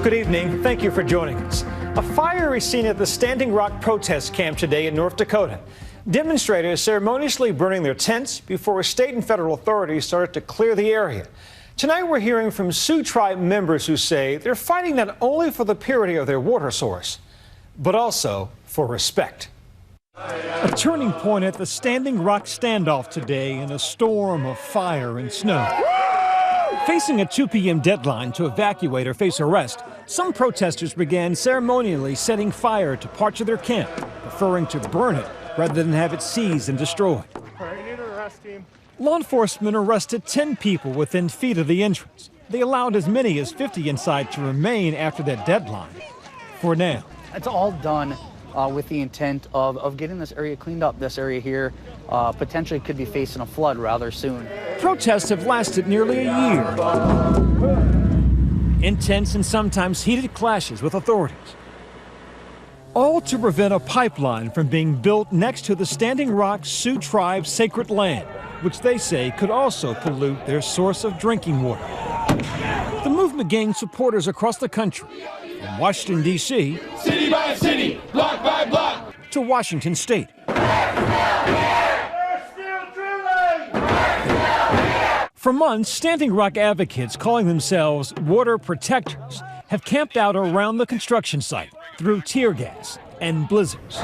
Good evening. Thank you for joining us. A fiery scene at the Standing Rock protest camp today in North Dakota. Demonstrators ceremoniously burning their tents before state and federal authorities started to clear the area. Tonight we're hearing from Sioux tribe members who say they're fighting not only for the purity of their water source, but also for respect. A turning point at the Standing Rock standoff today in a storm of fire and snow. Facing a 2 p.m. deadline to evacuate or face arrest, some protesters began ceremonially setting fire to parts of their camp, preferring to burn it rather than have it seized and destroyed. Law enforcement arrested 10 people within feet of the entrance. They allowed as many as 50 inside to remain after that deadline. For now. It's all done with the intent of getting this area cleaned up. This area here potentially could be facing a flood rather soon. Protests have lasted nearly a year. Intense and sometimes heated clashes with authorities. All to prevent a pipeline from being built next to the Standing Rock Sioux tribe's sacred land, which they say could also pollute their source of drinking water. The movement gained supporters across the country, from Washington, D.C. city by city, block by block, to Washington State. For months, Standing Rock advocates calling themselves water protectors have camped out around the construction site through tear gas and blizzards.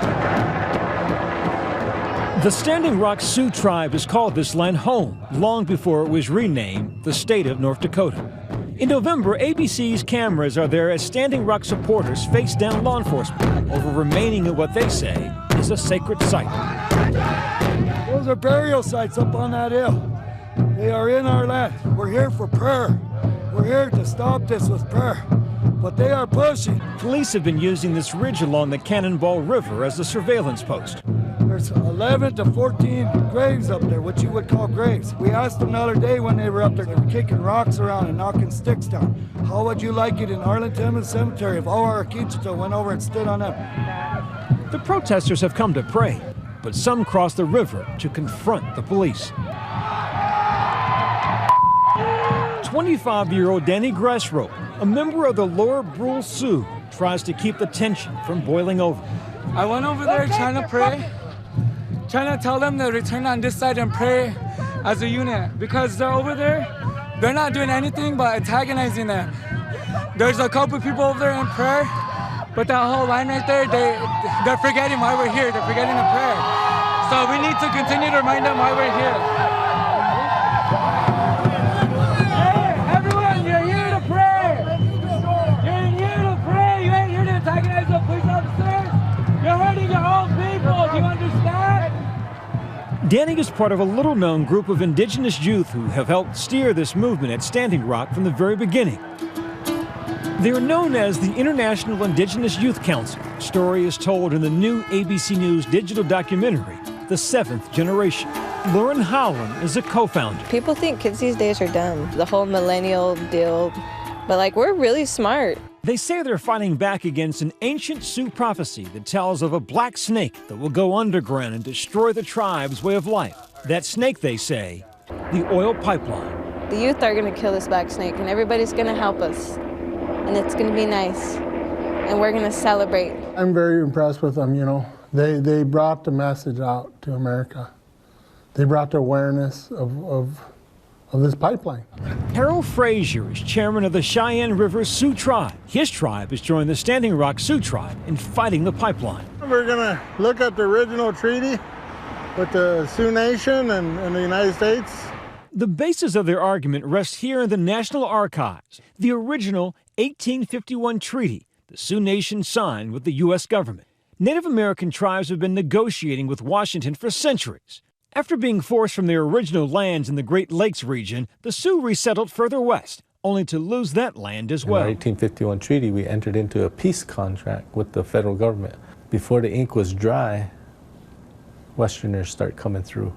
The Standing Rock Sioux tribe has called this land home long before it was renamed the state of North Dakota. In November, ABC's cameras are there as Standing Rock supporters face down law enforcement over remaining at what they say is a sacred site. Those are burial sites up on that hill. They are in our land. We're here for prayer. We're here to stop this with prayer. But they are pushing. Police have been using this ridge along the Cannonball River as a surveillance post. There's 11 to 14 graves up there, what you would call graves. We asked them the other day when they were up there, they were kicking rocks around and knocking sticks down. How would you like it in Arlington Cemetery if all our Akitchito went over and stood on them? The protesters have come to pray, but some crossed the river to confront the police. 25-year-old Danny Grassrope, a member of the Lower Brule Sioux, tries to keep the tension from boiling over. I went over there trying to pray, trying to tell them to return on this side and pray as a unit, because they're over there, they're not doing anything but antagonizing them. There's a couple people over there in prayer, but that whole line right there, they're forgetting why we're here, they're forgetting the prayer. So we need to continue to remind them why we're here. Danny is part of a little-known group of indigenous youth who have helped steer this movement at Standing Rock from the very beginning. They are known as the International Indigenous Youth Council. The story is told in the new ABC News digital documentary, The Seventh Generation. Lauren Howland is a co-founder. People think kids these days are dumb, the whole millennial deal, but we're really smart. They say they're fighting back against an ancient Sioux prophecy that tells of a black snake that will go underground and destroy the tribe's way of life. That snake, they say, the oil pipeline. The youth are going to kill this black snake, and everybody's going to help us. And it's going to be nice. And we're going to celebrate. I'm very impressed with them, you know. They brought the message out to America. They brought the awareness of this pipeline. Harold Frazier is chairman of the Cheyenne River Sioux tribe. His tribe has joined the Standing Rock Sioux tribe in fighting the pipeline. We're going to look at the original treaty with the Sioux Nation and the United States. The basis of their argument rests here in the National Archives, the original 1851 treaty the Sioux Nation signed with the U.S. government. Native American tribes have been negotiating with Washington for centuries. After being forced from their original lands in the Great Lakes region, the Sioux resettled further west, only to lose that land as well. In our 1851 treaty, we entered into a peace contract with the federal government. Before the ink was dry, Westerners start coming through.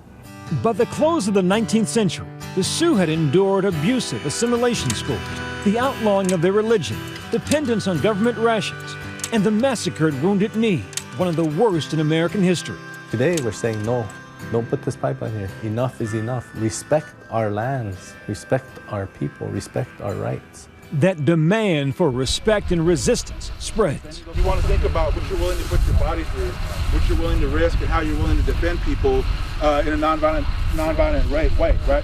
By the close of the 19th century, the Sioux had endured abusive assimilation schools, the outlawing of their religion, dependence on government rations, and the massacred Wounded Knee, one of the worst in American history. Today, we're saying no. Don't put this pipeline here. Enough is enough. Respect our lands. Respect our people. Respect our rights. that demand for respect and resistance spreads. You want to think about what you're willing to put your body through, what you're willing to risk, and how you're willing to defend people in a nonviolent way, right?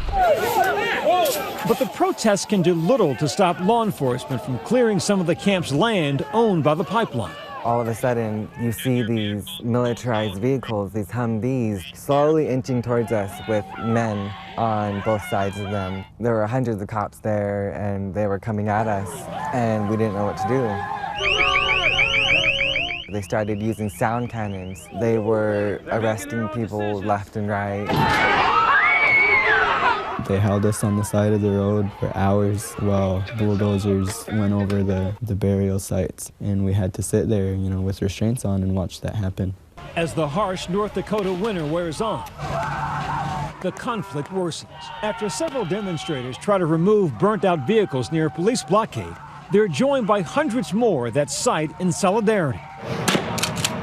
But the protests can do little to stop law enforcement from clearing some of the camp's land owned by the pipeline. All of a sudden, you see these militarized vehicles, these Humvees, slowly inching towards us with men on both sides of them. There were hundreds of cops there, and they were coming at us, and we didn't know what to do. They started using sound cannons. They were arresting people left and right. They held us on the side of the road for hours while bulldozers went over the burial sites, and we had to sit there, with restraints on and watch that happen. As the harsh North Dakota winter wears on, the conflict worsens. After several demonstrators try to remove burnt-out vehicles near a police blockade, they're joined by hundreds more at that site in solidarity.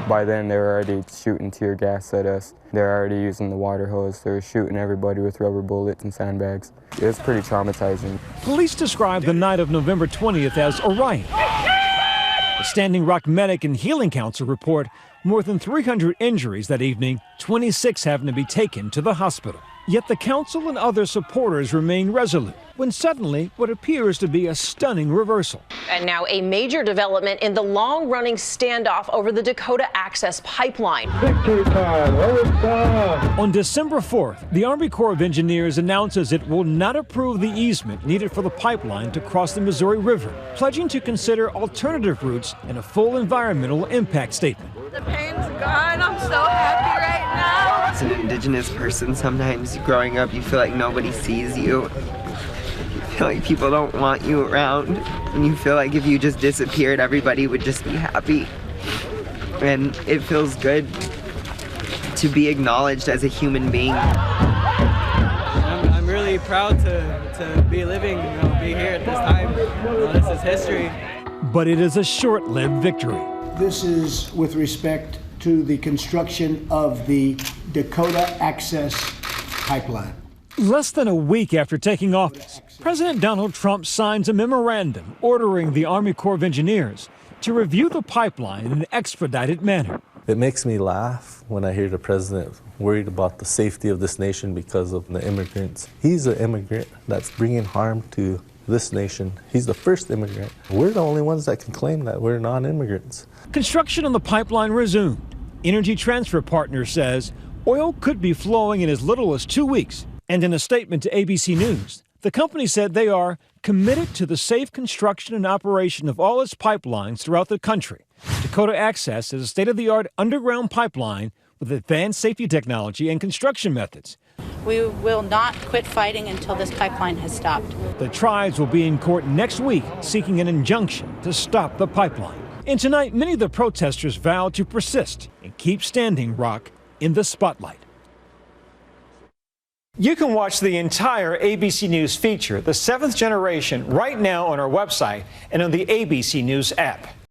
By then, they were already shooting tear gas at us. They were already using the water hose. They were shooting everybody with rubber bullets and sandbags. It was pretty traumatizing. Police described the night of November 20th as a riot. The Standing Rock Medic and Healing Council report more than 300 injuries that evening, 26 having to be taken to the hospital. Yet the council and other supporters remain resolute when suddenly what appears to be a stunning reversal. And now a major development in the long-running standoff over the Dakota Access Pipeline. Victory time, On December 4th, the Army Corps of Engineers announces it will not approve the easement needed for the pipeline to cross the Missouri River, pledging to consider alternative routes and a full environmental impact statement. The pain's gone. I'm so happy right now. As an Indigenous person, sometimes growing up, you feel like nobody sees you. You feel like people don't want you around. And you feel like if you just disappeared, everybody would just be happy. And it feels good to be acknowledged as a human being. I'm really proud to be living, be here at this time. This is history. But it is a short-lived victory. This is with respect to the construction of the Dakota Access Pipeline. Less than a week after taking office, President Donald Trump signs a memorandum ordering the Army Corps of Engineers to review the pipeline in an expedited manner. It makes me laugh when I hear the president worried about the safety of this nation because of the immigrants. He's an immigrant that's bringing harm to this nation. He's the first immigrant. We're the only ones that can claim that we're non-immigrants. Construction on the pipeline resumed. Energy Transfer Partners says oil could be flowing in as little as 2 weeks. And in a statement to ABC News, the company said they are committed to the safe construction and operation of all its pipelines throughout the country. Dakota Access is a state-of-the-art underground pipeline with advanced safety technology and construction methods. We will not quit fighting until this pipeline has stopped. The tribes will be in court next week seeking an injunction to stop the pipeline. And tonight, many of the protesters vowed to persist and keep Standing Rock in the spotlight. You can watch the entire ABC News feature, The Seventh Generation, right now on our website and on the ABC News app.